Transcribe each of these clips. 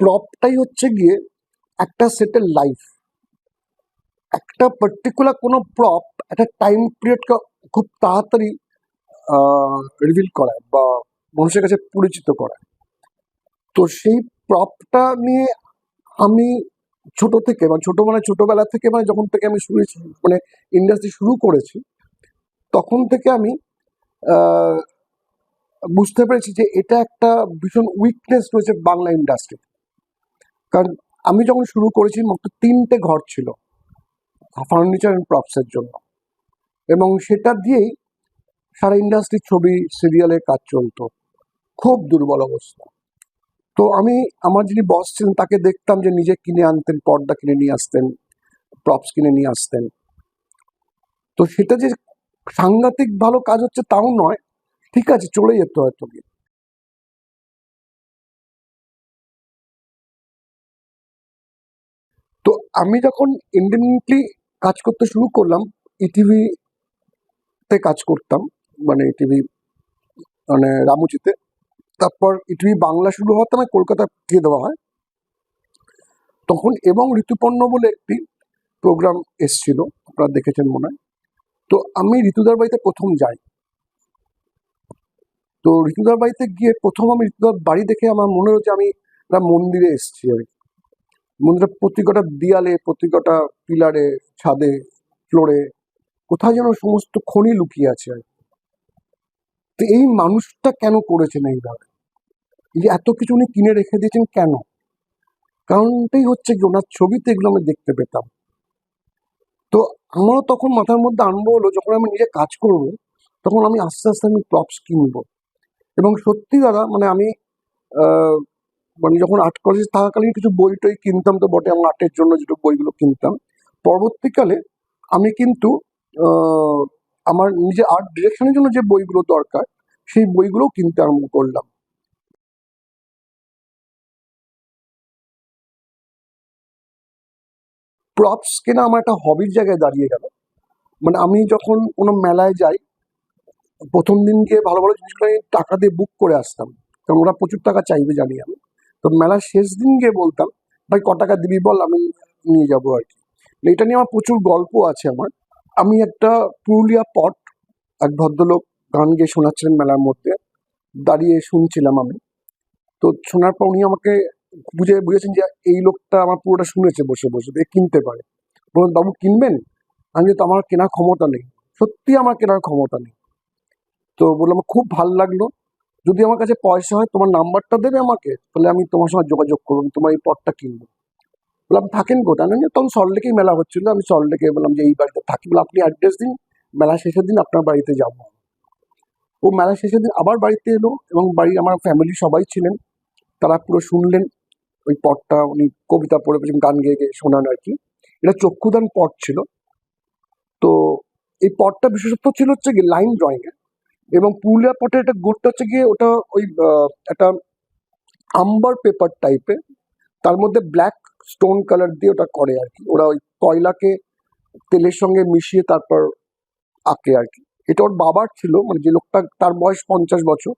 প্রপটাই হচ্ছে গিয়ে একটা সেটের লাইফ। একটা পার্টিকুলার কোনো প্রপ একটা টাইম পিরিয়ডকে খুব তাড়াতাড়ি রিভিল করায় বা মানুষের কাছে পরিচিত করায়। তো সেই প্রপটা নিয়ে আমি ছোট থেকে ছোটবেলা থেকে যখন থেকে আমি মানে ইন্ডাস্ট্রি শুরু করেছি, তখন থেকে আমি আহ, বুঝতে পেরেছি যে এটা একটা ভীষণ উইকনেস রয়েছে বাংলা ইন্ডাস্ট্রি। কারণ আমি যখন শুরু করেছি মাত্র 3টে ঘর ছিল ফার্নিচার অ্যান্ড প্রপসের জন্য, এবং সেটা দিয়েই সারা ইন্ডাস্ট্রি ছবি সিরিয়ালে কাজ চলতো। খুব দুর্বল অবস্থা। তো আমি আমার যিনি বস ছিলেন তাকে দেখতাম যে নিজে কিনে আনতেন, পর্দা কিনে নিয়ে আসতেন, প্রপস কিনে নিয়ে আসতেন। তো সেটা যে সাংঘাতিক ভালো কাজ হচ্ছে তাও নয়, ঠিক আছে চলে যেত হয়তো। তো আমি যখন ইন্ডিপেন্ডেন্টলি কাজ করতে শুরু করলাম, ইটিভিতে কাজ করতাম, মানে ইটিভি মানে রামুজিতে। তারপর ইটিভি বাংলা শুরু হওয়াতে আমায় কলকাতা দিয়ে দেওয়া হয় তখন, এবং ঋতুপর্ণ বলে একটি প্রোগ্রাম এসছিল, আপনারা দেখেছেন মনে হয়। তো আমি ঋতুদার বাড়িতে প্রথম যাই। তো ঋতুদার বাড়িতে গিয়ে প্রথম আমি ঋতুদার বাড়ি দেখে আমার মনে হচ্ছে আমি একটা মন্দিরে এসেছি আর কি। মন্দিরের প্রত্যেকটা দেয়ালে, প্রত্যেকটা পিলারে, ছাদে, ফ্লোরে কোথায় যেন সমস্ত খনি লুকিয়ে আছে আর কি। তো এই মানুষটা কেন করেছেন এইভাবে, এই যে এত কিছু উনি কিনে রেখে দিয়েছেন কেন? কারণটাই হচ্ছে কি ওনার ছবিতে এগুলো আমি দেখতে পেতাম। তো আমারও তখন মাথার মধ্যে আনন্দ হলো, যখন আমি নিজে কাজ করব তখন আমি আস্তে আস্তে আমি প্রপস কিনবো। এবং সত্যি দাদা, মানে আমি আহ, মানে যখন আর্ট কলেজে থাকাকালীন কিছু বই টই কিনতাম তো বটে, আমার আর্টের জন্য যেটুকু বইগুলো কিনতাম। পরবর্তীকালে আমি কিন্তু আহ, আমার নিজে আর্ট ডিরেকশনের জন্য যে বইগুলো দরকার সেই বইগুলো কিনতে আরম্ভ করলাম। প্রপস কেনা আমার একটা হবির জায়গায় দাঁড়িয়ে গেল। মানে আমি যখন কোনো মেলায় যাই, প্রথম দিন গিয়ে ভালো ভালো জিনিসগুলো আমি টাকা দিয়ে বুক করে আসতাম, কারণ ওরা প্রচুর টাকা চাইবে জানি আমি। তো মেলার শেষ দিন গিয়ে বলতাম, ভাই ক টাকা দিবি বল, আমি নিয়ে যাবো আর কি। এটা নিয়ে আমার প্রচুর গল্প আছে আমার। আমি একটা পুরুলিয়া পট, এক ভদ্রলোক গান গেয়ে শোনাচ্ছিলেন মেলার মধ্যে, দাঁড়িয়ে শুনছিলাম আমি। তো শোনার পর উনি আমাকে বুঝেছেন যে এই লোকটা আমার পুরোটা শুনেছে বসে বসে, এ কিনতে পারে। বলুন বাবু কিনবেন? আমি তো আমার কেনার ক্ষমতা নেই, সত্যি আমার কেনার ক্ষমতা নেই। তো বললাম খুব ভাল লাগলো, যদি আমার কাছে পয়সা হয় তোমার নাম্বারটা দেবে আমাকে, তাহলে আমি তোমার সঙ্গে যোগাযোগ করবো, আমি তোমার এই পটটা কিনবো। বললাম থাকেন কোথায়? না তখন সল্টলেকেই মেলা হচ্ছিল, আমি সল্টলেকে বললাম যে এই বাড়িতে থাকি। বলে আপনি অ্যাড্রেস দিন, মেলা শেষের দিন আপনার বাড়িতে যাবো। ও মেলা শেষের দিন আবার বাড়িতে এলো, এবং বাড়ি আমার ফ্যামিলি সবাই ছিলেন, তারা পুরো শুনলেন ওই পটটা। উনি কবিতা পড়ে গান গেয়ে গেয়ে শোনান আর কি। এটা চক্ষুদান পট ছিল। তো এই পটটা বিশেষত্ব ছিল হচ্ছে গিয়ে লাইন ড্রয়িং এর। এবং পুরুলিয়া পটের একটা গুরুত্ব হচ্ছে গিয়ে ওটা ওই একটা আম্বার পেপার টাইপের, তার মধ্যে ব্ল্যাক স্টোন কালার দিয়ে ওটা করে আর কি। ওরা ওই কয়লাকে তেলের সঙ্গে মিশিয়ে তারপর আঁকে আর কি। এটা ওর বাবার ছিল, মানে যে লোকটা, তার বয়স 50 বছর।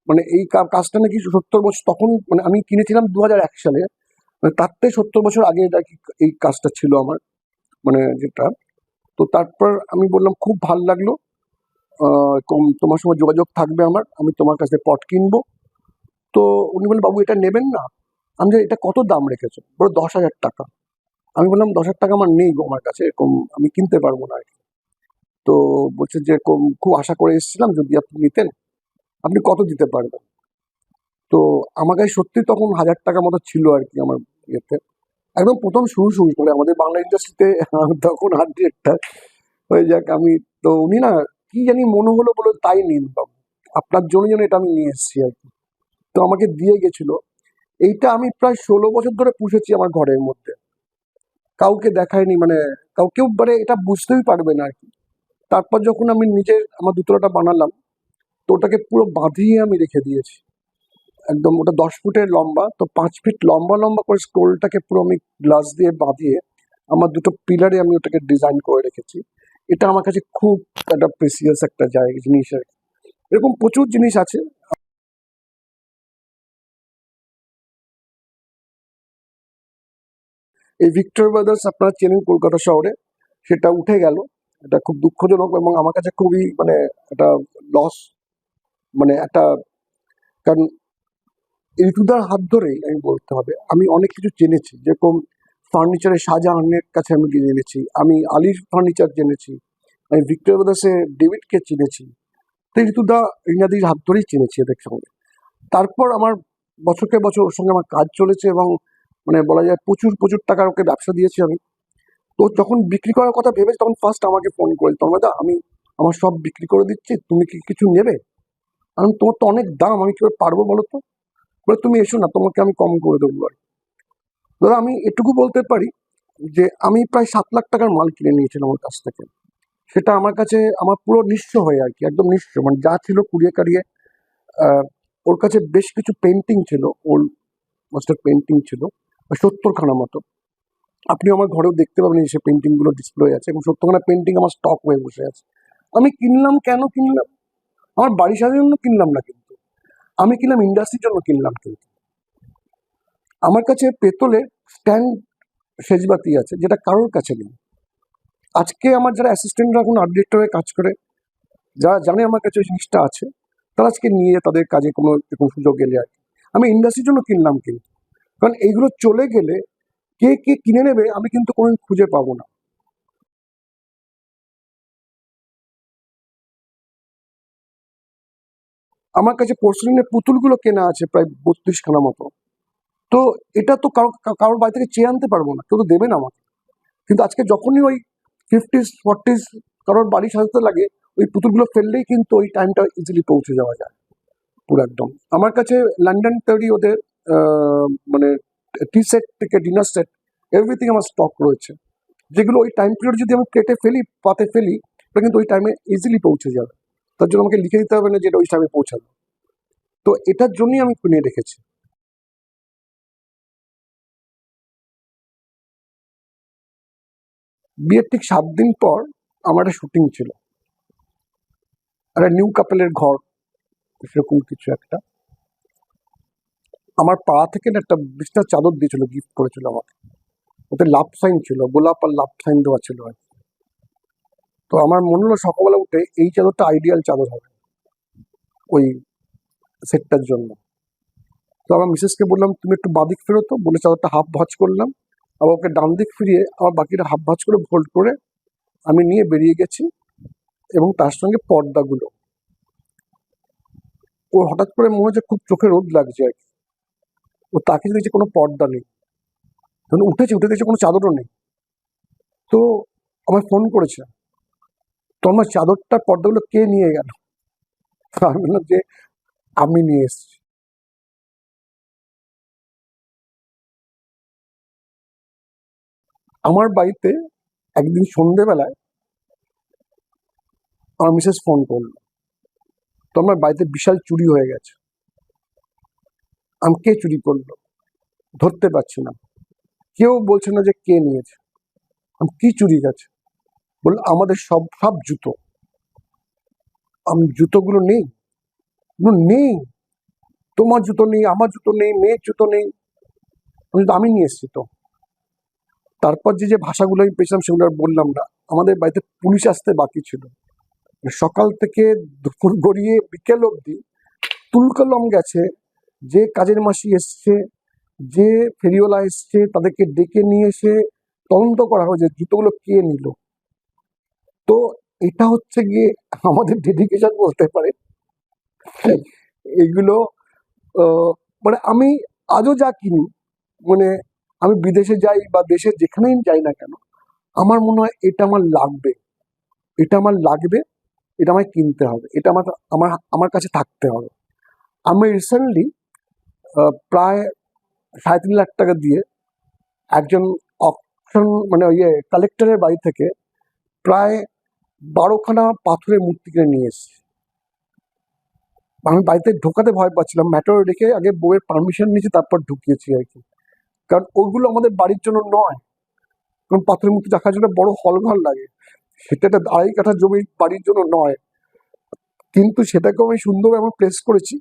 মানে এই কাজটা নাকি 70 বছর তখন, মানে আমি কিনেছিলাম 2001 সালে, মানে তার থেকে 70 বছর আগে এটা কি এই কাজটা ছিল আমার, মানে যেটা। তো তারপর আমি বললাম খুব ভাল লাগলো, তোমার সঙ্গে যোগাযোগ থাকবে আমার, আমি তোমার কাছে পট কিনবো। তো উনি বললেন বাবু এটা নেবেন না? আমি যে এটা কত দাম রেখেছো? বলো 10,000 টাকা। আমি বললাম 10,000 টাকা আমার নেই গো আমার কাছে, এরকম আমি কিনতে পারবো না আর কি। তো বলছে যে খুব আশা করে এসেছিলাম, যদি আপনি নিতেন আপনি কত দিতে পারবেন? তো আমার কাছে সত্যি তখন 1,000 টাকা মতো ছিল আর কি আমার ইয়েতে। একদম প্রথম শুরু শুরু করে আমাদের বাংলা ইন্ডাস্ট্রিতে তখন 100টা হয়ে যাক আমি। তো উনি না কি জানি মনে হলো, বলে তাই নিন বাবু, আপনার জন্য যেন এটা আমি নিয়ে এসেছি আর কি। তো আমাকে দিয়ে গেছিল। এইটা আমি প্রায় 16 বছর ধরে পুষেছি আমার ঘরের মধ্যে, কাউকে দেখায়নি, মানে কাউকেও মানে এটা বুঝতেই পারবে না আর কি। তারপর যখন আমি নিজে আমার দুতলাটা বানালাম, তো ওটাকে পুরো বাঁধিয়ে আমি রেখে দিয়েছি। একদম ওটা 10 ফুটের লম্বা, তো 5 ফিট লম্বা লম্বা করে স্ক্রোলটাকে পুরো আমি গ্লাস দিয়ে বাঁধিয়ে আমার দুটো পিলারে আমি ওটাকে ডিজাইন করে রেখেছি। এটা আমার কাছে খুব একটা প্রেসিয়াস একটা জায়গা জিনিস আর কি। এরকম প্রচুর জিনিস আছে। এই ভিক্টর ব্রাদার্স আপনারা চেনেন কলকাতা শহরে, সেটা উঠে গেল। এটা খুব দুঃখজনক এবং আমার কাছে খুবই মানে একটা লস, মানে একটা, কারণ ঋতুদার হাত ধরেই আমি বলতে হবে আমি অনেক কিছু জেনেছি, যেরকম ফার্নিচারের শাহজাহানের কাছে আমি গিয়ে জেনেছি, আমি আলির ফার্নিচার জেনেছি, আমি ভিক্টর ব্রাদার্সে ডেভিডকে চিনেছি। তো ঋতুদা রিনাদির হাত ধরেই চিনেছি এদের সঙ্গে। তারপর আমার বছরকে বছর ওর সঙ্গে আমার কাজ চলেছে এবং মানে বলা যায় প্রচুর প্রচুর টাকার ওকে ব্যবসা দিয়েছি আমি। তো যখন বিক্রি করার কথা ভেবেছি তখন ফার্স্ট আমাকে ফোন করে, তন্ময়দা আমি আমার সব বিক্রি করে দিচ্ছি, তুমি কি কিছু নেবে? আমি, তোমার তো অনেক দাম, আমি কিভাবে পারবো বলো তো? বলে তুমি এসো না, তোমাকে আমি কম করে দেবো। আর দাদা আমি এটুকু বলতে পারি যে আমি প্রায় 7 লাখ টাকার মাল কিনে নিয়েছিলাম ওর কাছ থেকে। সেটা আমার কাছে আমার পুরো নিঃস্ব হয়ে আর কি, একদম নিঃস্ব, মানে যা ছিল কুড়িয়ে কাড়িয়ে। আহ, ওর কাছে বেশ কিছু পেন্টিং ছিল, ওল্ড মাস্টার পেন্টিং ছিল 70খানা মতো। আপনি আমার ঘরেও দেখতে পাবেন যে সে পেন্টিং গুলো ডিসপ্লে আছে, এবং 70খানা পেন্টিং আমার স্টক হয়ে বসে আছে। আমি কিনলাম, কেন কিনলাম? আমার বাড়ি সাজানোর জন্য কিনলাম না, কিন্তু আমি কিনলাম ইন্ডাস্ট্রির জন্য কিনলাম। কিন্তু আমার কাছে পেতলের স্ট্যান্ড সেজবাতি আছে, যেটা কারোর কাছে নেই। আজকে আমার যারা অ্যাসিস্ট্যান্টরা এখন আর্ট ডিরেক্টর হয়ে কাজ করে, যারা জানে আমার কাছে ওই জিনিসটা আছে, তারা আজকে নিয়ে তাদের কাজে কোনো এরকম সুযোগ এলে আর কি। আমি ইন্ডাস্ট্রির জন্য কিনলাম কিন্তু, কারণ এইগুলো চলে গেলে কে কে কিনে নেবে আমি কিন্তু কোনো খুঁজে পাবো না। আমার কাছে পোর্সেলিনের পুতুলগুলো কেনা আছে প্রায় 32খানা মতো। তো এটা তো কারোর বাড়ি থেকে চেয়ে আনতে পারবো না, কেউ তো দেবে না আমাকে। কিন্তু আজকে যখনই ওই 50s 40s কারোর বাড়ি সাজাতে লাগে, ওই পুতুলগুলো ফেললেই কিন্তু ওই টাইমটা ইজিলি পৌঁছে যাওয়া যায় পুরো একদম। আমার কাছে লন্ডন তৈরি ওদের মানে টি সেট থেকে ডিনার সেট এভরিথিং আমার স্টক রয়েছে, যেগুলো ওই টাইম পিরিয়ড যদি আমি প্লেটে ফেলি, পাতে ফেলি, ওটা কিন্তু ওই টাইমে ইজিলি পৌঁছে যাবে। তার জন্য আমাকে লিখে দিতে হবে না যে এটা ওই টাইমে পৌঁছাবে। তো এটার জন্যই আমি কিনে রেখেছি। বিয়ের ঠিক 7 দিন পর আমার একটা শুটিং ছিল, একটা নিউ কাপেলের ঘর, সেরকম কিছু একটা। আমার পাড়া থেকে না একটা বিছনার চাদর দিয়েছিল, গিফট করেছিল আমাকে। ওতে লাভ সাইন ছিল, গোলাপ আর লাভ সাইন দেওয়া ছিল আর কি। তো আমার মনে হলো সকালবেলা উঠে এই চাদরটা আইডিয়াল চাদর হবে ওই সেটটার জন্য। তো আমার মিসেসকে বললাম তুমি একটু বাঁদিক ফেরো, তো বলে চাদরটা হাফ ভাঁজ করলাম, আবার ওকে ডান দিক ফিরিয়ে আবার বাকিটা হাফ ভাঁজ করে ফোল্ড করে আমি নিয়ে বেরিয়ে গেছি। এবং তার সঙ্গে পর্দাগুলো, ও হঠাৎ করে মনে হচ্ছে খুব চোখে রোদ লাগছে আর কি। ও তাকিয়ে দেখছে কোনো পর্দা নেই, তখন উঠে দেখছে কোনো চাদরও নেই। তো আমায় ফোন করেছে, তো আমার চাদরটা পর্দাগুলো কে নিয়ে গেল? আমি বললাম যে আমি নিয়ে এসেছি। আমার বাড়িতে একদিন সন্ধেবেলায় আমার মিসেস ফোন করলো, তো আমার বাড়িতে বিশাল চুরি হয়ে গেছে। আমি, কে চুরি করলো ধরতে পারছি না, কেউ বলছে না যে কে নিয়েছে। আমি, কি চুরি গেছে? বললো আমাদের সব সব জুতো। আমি, জুতোগুলো নেই? বললো, নেই, তোমার জুতো নেই, আমার জুতো নেই, মেয়ের জুতো নেই। আমি নিয়ে এসেছি তো। তারপর যে যে ভাষাগুলো আমি পেয়েছিলাম সেগুলো আর বললাম না। আমাদের বাড়িতে পুলিশ আসতে বাকি ছিল, সকাল থেকে দুপুর গড়িয়ে বিকেল অবধি তুলকালম গেছে। যে কাজের মাসি এসছে, যে ফেরিওয়ালা এসছে, তাদেরকে ডেকে নিয়ে এসে তদন্ত করা হয়েছে জুতোগুলো কে নিল। তো এটা হচ্ছে গিয়ে আমাদের ডেডিকেশন বলতে পারে। এগুলো মানে আমি আজও যা কিনি, মানে আমি বিদেশে যাই বা দেশে যেখানেই যাই না কেন, আমার মনে হয় এটা আমার লাগবে, এটা আমার লাগবে, এটা আমায় কিনতে হবে, এটা আমার আমার আমার কাছে থাকতে হবে। আমি রিসেন্টলি প্রায় 3.5 লাখ টাকা দিয়ে একজন অকশন মানে ইয়ে কালেক্টরের বাড়ি থেকে প্রায় 12খানা পাথরের মূর্তি কিনে নিয়ে এসেছি। আমি বাড়িতে ঢোকাতে ভয় পাচ্ছিলাম, ম্যাটার রেখে আগে বউয়ের পারমিশন নিয়েছি, তারপর ঢুকিয়েছি আর কি। কারণ ওইগুলো আমাদের বাড়ির জন্য নয়, কারণ পাথরের মূর্তি রাখার জন্য বড় হল ঘর লাগে, সেটা একটা 2.5 কাঠা জমি বাড়ির জন্য নয়। কিন্তু সেটাকেও আমি সুন্দরভাবে আমি প্লেস করেছি।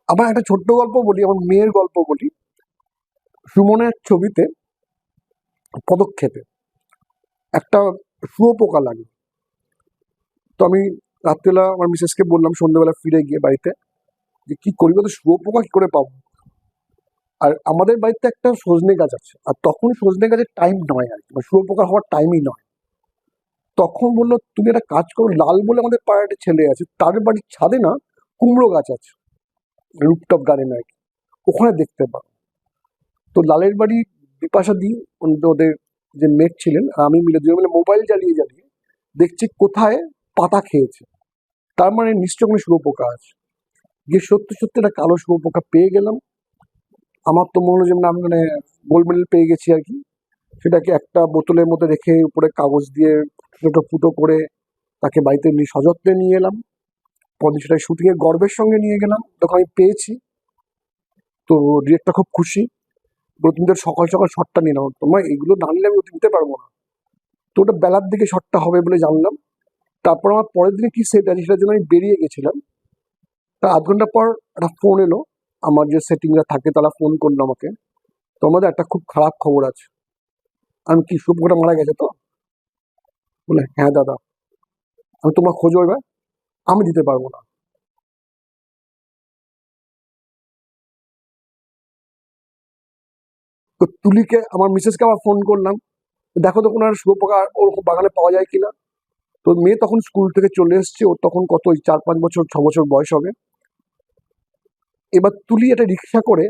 আমার একটা ছোট্ট গল্প বলি, আমার মেয়ের গল্প বলি। সুমনের ছবিতে পদক্ষেপে একটা শুয়োপোকা লাগে। তো আমি রাত্রিবেলা আমার মিসেসকে বললাম, সন্ধ্যেবেলা ফিরে গিয়ে বাড়িতে, যে কি করি বলতো, শুয়োপোকা কি করে পাবো। আর আমাদের বাড়িতে একটা সজনে গাছ আছে, আর তখন সজনে গাছের টাইম নয় আর কি, মানে শুয়োপোকা হওয়ার টাইমই নয়। তখন বললো, তুমি একটা কাজ করো, লাল বলে আমাদের পাড়ায় একটা ছেলে আছে, তার বাড়ির ছাদে না কুমড়ো গাছ আছে, রুপটপ গার্ডেন আর কি, ওখানে দেখতে পাবো। তো লালের বাড়ি বিপাশা দি, ওদের যে মেট ছিলেন, আর আমি মিলে দুজন মিলে মোবাইল জ্বালিয়ে জ্বালিয়ে দেখছি কোথায় পাতা খেয়েছে। তার মানে নিশ্চয় কোনো শুয়োপোকা আছে। গিয়ে সত্যি সত্যি একটা কালো শুয়োপোকা পেয়ে গেলাম। আমার তো মনে হলো যে আমি মানে গোল্ড মেডেল পেয়ে গেছি আর কি। সেটাকে একটা বোতলের মধ্যে রেখে উপরে কাগজ দিয়ে ছোট ফুটো করে তাকে বাড়িতে নিয়ে সযত্নে নিয়ে এলাম। পরে সেটা শুটিংয়ে গর্বের সঙ্গে নিয়ে গেলাম, তখন আমি পেয়েছি। তো ডিরেক্টর খুব খুশি, বলে তুমি তো সকাল সকাল শটটা নিয়ে নাও, তোমার এগুলো না নিলে আমি ওটা নিতে পারবো না। তো ওটা বেলার দিকে শটটা হবে বলে জানলাম। তারপর আমার পরের দিনে কি সেট আছে সেটার জন্য আমি বেরিয়ে গেছিলাম। তা আধ ঘন্টা পর একটা ফোন এলো, আমার যে সেটিংরা থাকে তারা ফোন করলো আমাকে, তোমাদের একটা খুব খারাপ খবর আছে। আমি কি, শুভ্রটা মারা গেছে তো? বলে হ্যাঁ দাদা। আমি, তোমরা খোঁজো এবার, আমি দিতে পারবো না। তো তুলিকে, আমার মিসেসকে আবার ফোন করলাম, দেখো তো কোনো আর শুয়োপোকা ওরকম বাগানে পাওয়া যায় কিনা। তো মেয়ে তখন স্কুল থেকে চলে এসছে, ওর তখন কত ওই 4-5 বছর 6 বছর বয়স হবে। এবার তুলি একটা রিক্সা করে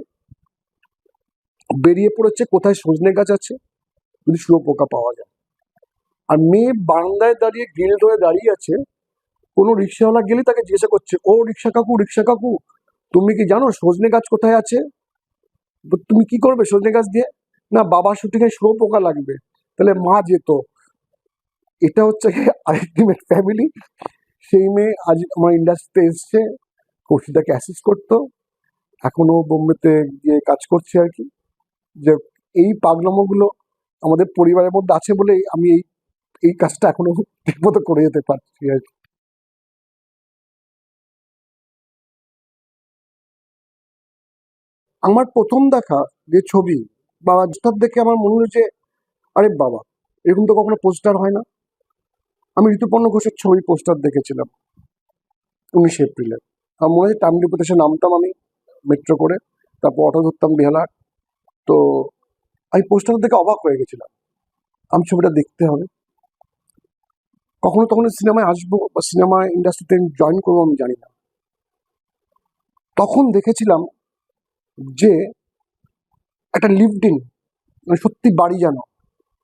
বেরিয়ে পড়েছে কোথায় সজনে গাছ আছে, যদি শুয়োপোকা পাওয়া যায়। আর মেয়ে বারান্দায় দাঁড়িয়ে গ্রিল ধরে দাঁড়িয়ে আছে। কোনো রিক্সাওয়ালা গেলে তাকে জিজ্ঞাসা করছে, ও রিক্সা কাকু, রিক্সা কাকু, তুমি কি জানো সজনে গাছ কোথায় আছে? তুমি কি করবে সজনে গাছ দিয়ে? না, বাবা শুটিংয়ে শুয়োপোকা লাগবে। তাহলে মা যেত। এটা হচ্ছে আলটিমেট ফ্যামিলি। সেই মেয়ে আজ আমার ইন্ডাস্ট্রিতে এসছে, কৌশিকদাকে অ্যাসিস্ট করতো, এখনো বোম্বেতে গিয়ে কাজ করছে আর কি। যে এই পাগলামোগুলো আমাদের পরিবারের মধ্যে আছে বলেই আমি এই এই কাজটা এখনো ঠিকমতো করে যেতে পারছি আর কি। আমার প্রথম দেখা যে ছবি বা পোস্টার দেখে আমার মনে হলো যে, আরে বাবা, এরকম তো কখনো পোস্টার হয় না। আমি ঋতুপর্ণ ঘোষের ছবি পোস্টার দেখেছিলাম 19 এপ্রিলে। আমার মনে হয় টাইম ডিপোতে সে নামতাম আমি মেট্রো করে, তারপর অটো ধরতাম বেহালার। তো আমি পোস্টার দেখে অবাক হয়ে গেছিলাম, আমি ছবিটা দেখতে হবে। কখনো তখন সিনেমায় আসবো বা সিনেমা ইন্ডাস্ট্রিতে জয়েন করবো আমি জানি না। তখন দেখেছিলাম যে একটা লিভড ইন, মানে সত্যি বাড়ি যেন,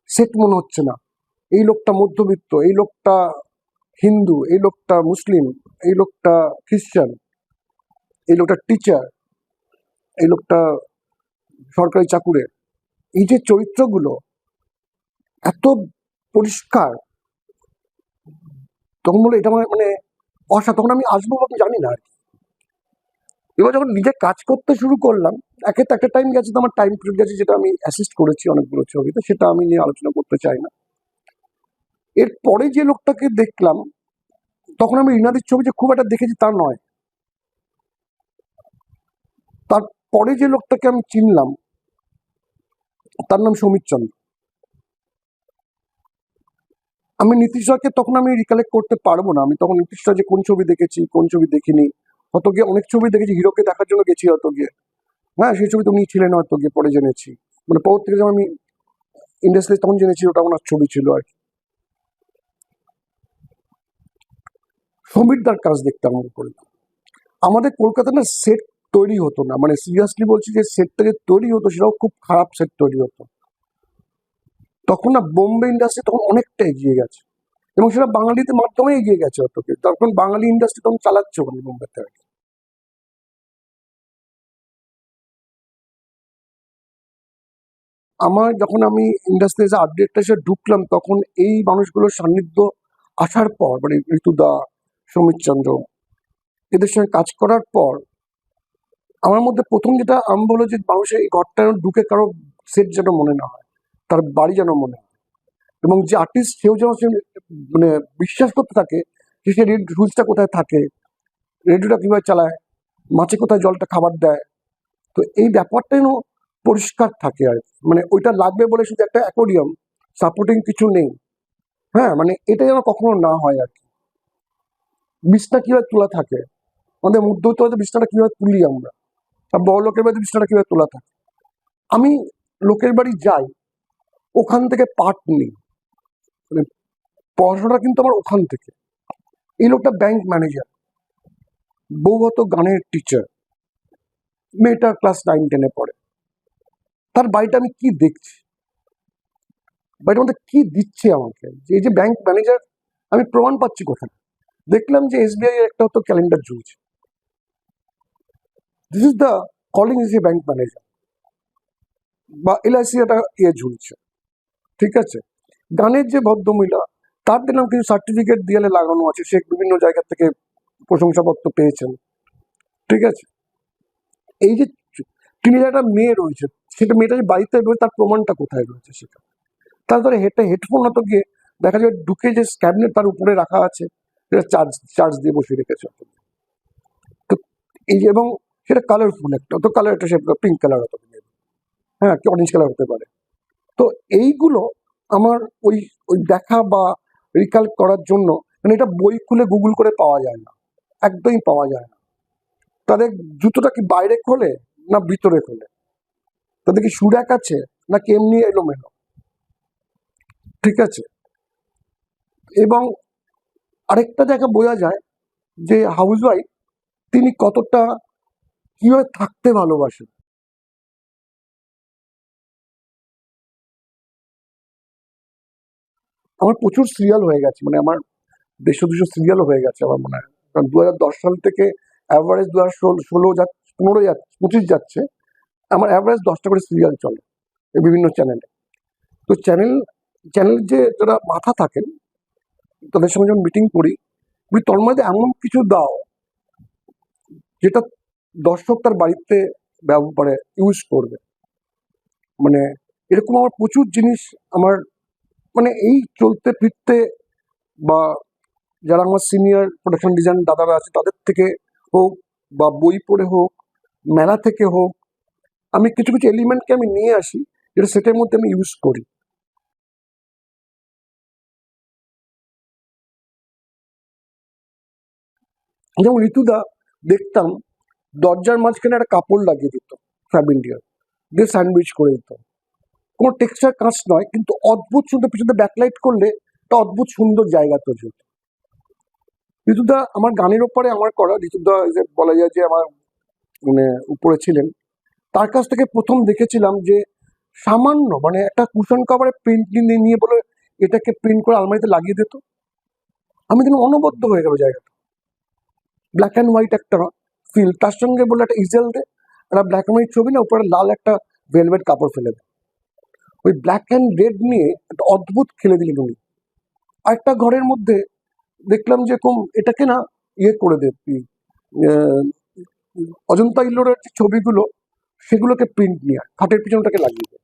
সেট মনে হচ্ছে না। এই লোকটা মধ্যবিত্ত, এই লোকটা হিন্দু, এই লোকটা মুসলিম, এই লোকটা খ্রিস্টান, এই লোকটা টিচার, এই লোকটা সরকারি চাকুরে। এই যে চরিত্রগুলো এত পরিষ্কার, তখন বলে এটা মানে তখন আমি আসবো বা আমি জানি না আর কি। এবার যখন নিজে কাজ করতে শুরু করলাম, একে তো একটা টাইম গেছে, তো আমার টাইম পিরিয়ড গেছে, যেটা আমি অ্যাসিস্ট করেছি অনেকগুলো ছবিতে, সেটা আমি নিয়ে আলোচনা করতে চাই না। এরপরে যে লোকটাকে দেখলাম, তখন আমি রিনাদির ছবি যে খুব একটা দেখেছি তা নয়। তারপরে যে লোকটাকে আমি চিনলাম, তার নাম সমীর চন্দ্র। আমি নীতিশ রায়কে তখন আমি রিকালেক্ট করতে পারবো না, আমি তখন নীতিশ রায় যে কোন ছবি দেখেছি কোন ছবি দেখিনি। হয়তো গিয়ে অনেক ছবি দেখেছি, হিরোকে দেখার জন্য গেছি হয়তো গিয়ে, হ্যাঁ সেই ছবি তো উনি ছিলেন হয়তো গিয়ে, পরে জেনেছি। মানে পর থেকে যখন আমি ইন্ডাস্ট্রি তখন জেনেছি ওটা ওনার ছবি ছিল আর কি। সমীরদার কাজ দেখতে আমার করে, আমাদের কলকাতা না সেট তৈরি হতো না, মানে সিরিয়াসলি বলছি, যে সেটটা যে তৈরি হতো সেটাও খুব খারাপ সেট তৈরি হতো। তখন না বোম্বে ইন্ডাস্ট্রি তখন অনেকটা এগিয়ে গেছে, এবং সেটা বাঙালিদের মাধ্যমে এগিয়ে গেছে হতো, তখন বাঙালি ইন্ডাস্ট্রি তখন চালাচ্ছে ওখানে বোম্বেতে আর কি। আমার যখন আমি ইন্ডাস্ট্রি এসে আর্ট ডিরেক্টর হিসেবে ঢুকলাম, তখন এই মানুষগুলোর সান্নিধ্য আসার পর, মানে ঋতুদা, সমীর চন্দ্র, এদের সঙ্গে কাজ করার পর আমার মধ্যে প্রথম যেটা আমি বলো, যে মানুষের এই ঘরটা যেন ঢুকে কারো সেট যেন মনে না হয়, তার বাড়ি যেন মনে হয়। এবং যে আর্টিস্ট সেও যেন সে মানে বিশ্বাস করতে থাকে যে সে রুলসটা কোথায় থাকে, রেডিওটা কিভাবে চালায়, মাছে কোথায় জলটা খাবার দেয়। তো এই ব্যাপারটা যেন পরিষ্কার থাকে আর কি। মানে ওইটা লাগবে বলে শুধু একটা অ্যাকোরিয়াম সাপোর্টিং কিছু নেই। হ্যাঁ, মানে এটা যেন কখনো না হয় আর কি। বিছনা কিভাবে তোলা থাকে, আমাদের মধ্যবিত্ত বাড়িতে বিছনাটা কিভাবে তুলি আমরা, আর বড় লোকের বাড়িতে বিছনাটা কিভাবে তোলা থাকে। আমি লোকের বাড়ি যাই, ওখান থেকে পাঠ নিই, মানে পড়াশোনাটা কিন্তু আমার ওখান থেকে। এই লোকটা ব্যাংক ম্যানেজার, বউগত গানের টিচার, মেয়েটা ক্লাস 9-10-এ পড়ে। তার বাড়িটা আমি কি দেখছি, বাড়িটার মধ্যে কি দিচ্ছে আমাকে, যে এই যে ব্যাংক ম্যানেজার, আমি প্রমাণ পাচ্ছি কোথায়? দেখলাম যে SBI এর একটা হতো ক্যালেন্ডার ঝুলছে। This is the calling is a bank manager. বা LIC একটা ঝুলছে, ঠিক আছে। গানের যে ভদ্রমহিলা, তার দেখলাম কিছু সার্টিফিকেট দেয়ালে লাগানো আছে, সে বিভিন্ন জায়গা থেকে প্রশংসাপত্র পেয়েছেন, ঠিক আছে। এই যে টিনেজার একটা মেয়ে রয়েছে, সেটা মেয়েটা যে বাড়িতে রয়েছে তার প্রমাণটা কোথায় রয়েছে সেটা? তারপরে হেডফোন হয়তো গিয়ে দেখা যাবে ঢুকে যে ক্যাবিনেট তার উপরে রাখা আছে, সেটা চার্জ দিয়ে বসিয়ে রেখেছে। তো এই যে, এবং সেটা কালারফুল, একটা তো কালার, একটা সে পিঙ্ক কালার হতে পারে, হ্যাঁ, কি অরেঞ্জ কালার হতে পারে। তো এইগুলো আমার ওই ওই দেখা বা রিকাল করার জন্য, মানে এটা বই খুলে গুগল করে পাওয়া যায় না, একদমই পাওয়া যায় না। তাদের জুতোটা কি বাইরে খোলে না ভিতরে খোলে, তাদের কি সুরাক আছে নাকি এমনি এলোমেলো, ঠিক আছে। এবং আরেকটা জায়গা বোঝা যায় যে হাউস ওয়াইফ তিনি কতটা কিভাবে থাকতে ভালোবাসেন। আমার প্রচুর সিরিয়াল হয়ে গেছে, মানে আমার 150-200 সিরিয়ালও হয়ে গেছে আমার মনে হয়। কারণ 2010 সাল থেকে অ্যাভারেজ 2016 যাচ্ছে, 15 যাচ্ছে, 25 যাচ্ছে, আমার অ্যাভারেজ 10টা করে সিরিয়াল চলে এই বিভিন্ন চ্যানেলে। তো চ্যানেল যে যারা মাথা থাকেন, তাদের সঙ্গে যখন মিটিং করি, বলি তন্ময়দা এমন কিছু দাও যেটা দর্শক তার বাড়িতে ব্যবহার ইউজ করবে। মানে এরকম আমার প্রচুর জিনিস আমার, মানে এই চলতে ফিরতে, বা যারা আমার সিনিয়র প্রোডাকশন ডিজাইন দাদারা আছে তাদের থেকে হোক, বা বই পড়ে হোক, মেলা থেকে হোক, আমি কিছু কিছু এলিমেন্টকে আমি নিয়ে আসি, যেটা সেটার মধ্যে আমি ইউজ করি। যেমন ঋতুদা দেখতাম দরজার মাঝখানে একটা কাপড় লাগিয়ে দিত ফ্যাব ইন্ডিয়া দিয়ে, স্যান্ডউইচ করে দিত। কোনো টেক্সচার কাঁচ নয়, কিন্তু অদ্ভুত সুন্দর, পিছনে ব্যাকলাইট করলে একটা অদ্ভুত সুন্দর জায়গা তৈরি হতো। ঋতুদা আমার গানের ওপরে আমার করা, ঋতুদা যে বলা যায় যে আমার মানে উপরে ছিলেন, তার কাছ থেকে প্রথম দেখেছিলাম যে সামান্য, মানে একটা কুশন কভারে প্রিন্ট নিয়ে বলে এটাকে প্রিন্ট করে আলমারিতে লাগিয়ে দিত। আমি কিন্তু অনবদ্য হয়ে গেল জায়গাটা। ব্ল্যাক অ্যান্ড হোয়াইট একটা ফিল, তার সঙ্গে বলে একটা ইজেল দে, একটা ব্ল্যাক অ্যান্ড হোয়াইট ছবি না, উপরে লাল একটা ভেলভেট কাপড় ফেলে দেয়, ওই ব্ল্যাক অ্যান্ড রেড নিয়ে একটা অদ্ভুত খেলে দিলেন উনি। আরেকটা ঘরের মধ্যে দেখলাম যে এরকম এটাকে না করে দে তুই, আহ, অজন্তা ইল্লোরের যে ছবিগুলো, সেগুলোকে প্রিন্ট নিয়ে খাটের পিছনটাকে লাগিয়ে দেয়।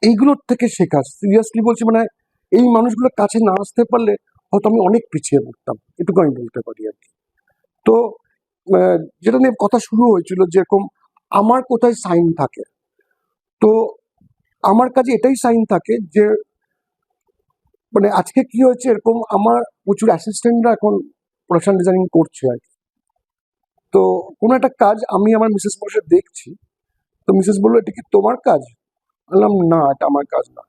এইগুলোর থেকে শেখা, সিরিয়াসলি বলছি, মানে এই মানুষগুলোর কাছে না আসতে পারলে হয়তো আমি অনেক পিছিয়ে পড়তাম, এটুকু আমি বলতে পারি আর কি। তো যেটা নিয়ে কথা শুরু হয়েছিল, যেরকম আমার কোথায় সাইন থাকে, তো আমার কাছে এটাই সাইন থাকে যে, মানে আজকে কি হয়েছে, এরকম আমার প্রচুর অ্যাসিস্ট্যান্টরা এখন প্রোডাকশন ডিজাইনিং করছে আর কি। তো কোনো একটা কাজ আমি আমার মিসেস বসে দেখছি, তো মিসেস বললো এটা কি তোমার কাজ? বললাম না, এটা আমার কাজ না।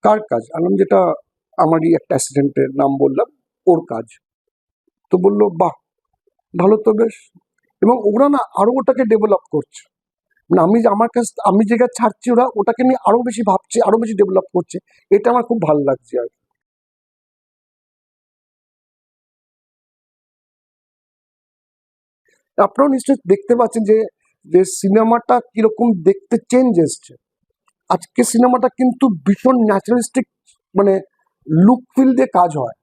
কার কাজ? আনলাম যেটা আমারই একটা অ্যাসিস্ট্যান্টের নাম বললাম, ওর কাজ। তো বললো বাহ, ভালো তো বেশ। এবং ওরা না আরো ওটাকে ডেভেলপ করছে, মানে আমি যে আমার কাছ, আমি যেটা ছাড়ছি ওরা ওটাকে নিয়ে আরো বেশি ভাবছে, আরো বেশি ডেভেলপ করছে। এটা আমার খুব ভালো লাগছে আর কি। আপনারাও নিশ্চয়ই দেখতে পাচ্ছেন যে যে সিনেমাটা কিরকম দেখতে চেঞ্জ এসছে। আজকে সিনেমাটা কিন্তু ভীষণ ন্যাচারালিস্টিক, মানে লুক ফিল দিয়ে কাজ হয়,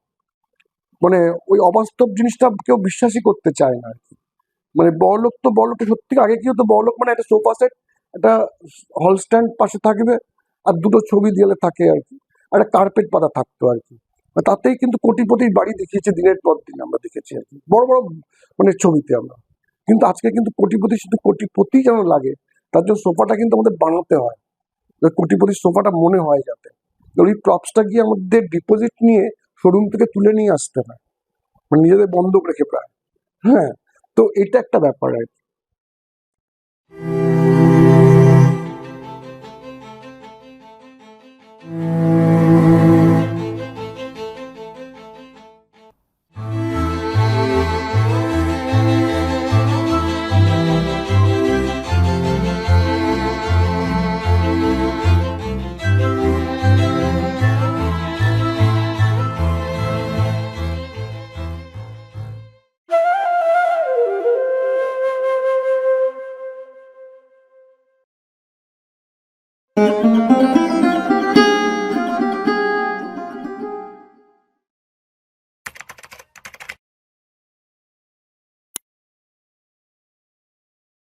মানে ওই অবাস্তব জিনিসটা কেউ বিশ্বাসই করতে চায় না আর কি। মানে বড়লোক তো বড়লোক, সত্যি আগে কি হতো, বড়লোক মানে একটা সোফা সেট, একটা হল স্ট্যান্ড পাশে থাকবে, আর দুটো ছবি দেয়ালে থাকে আর কি, আর একটা কার্পেট পাতা থাকতো আর কি। তাতেই কিন্তু কোটিপতির বাড়ি দেখিয়েছে দিনের পর দিন, আমরা দেখেছি আর কি, বড় বড় মানে ছবিতে আমরা। কিন্তু আজকে কিন্তু কোটিপতি শুধু কোটিপতি যেন লাগে, তার জন্য সোফাটা কিন্তু আমাদের বানাতে হয়, কোটিপতির সোফাটা মনে হয় যাতে। ওই প্রপসটা গিয়ে আমাদের ডিপোজিট নিয়ে শোরুম থেকে তুলে নিয়ে আসতে হয়, মানে নিজেদের বন্ধক রেখে প্রায়। হ্যাঁ, তো এটা একটা ব্যাপার আর কি।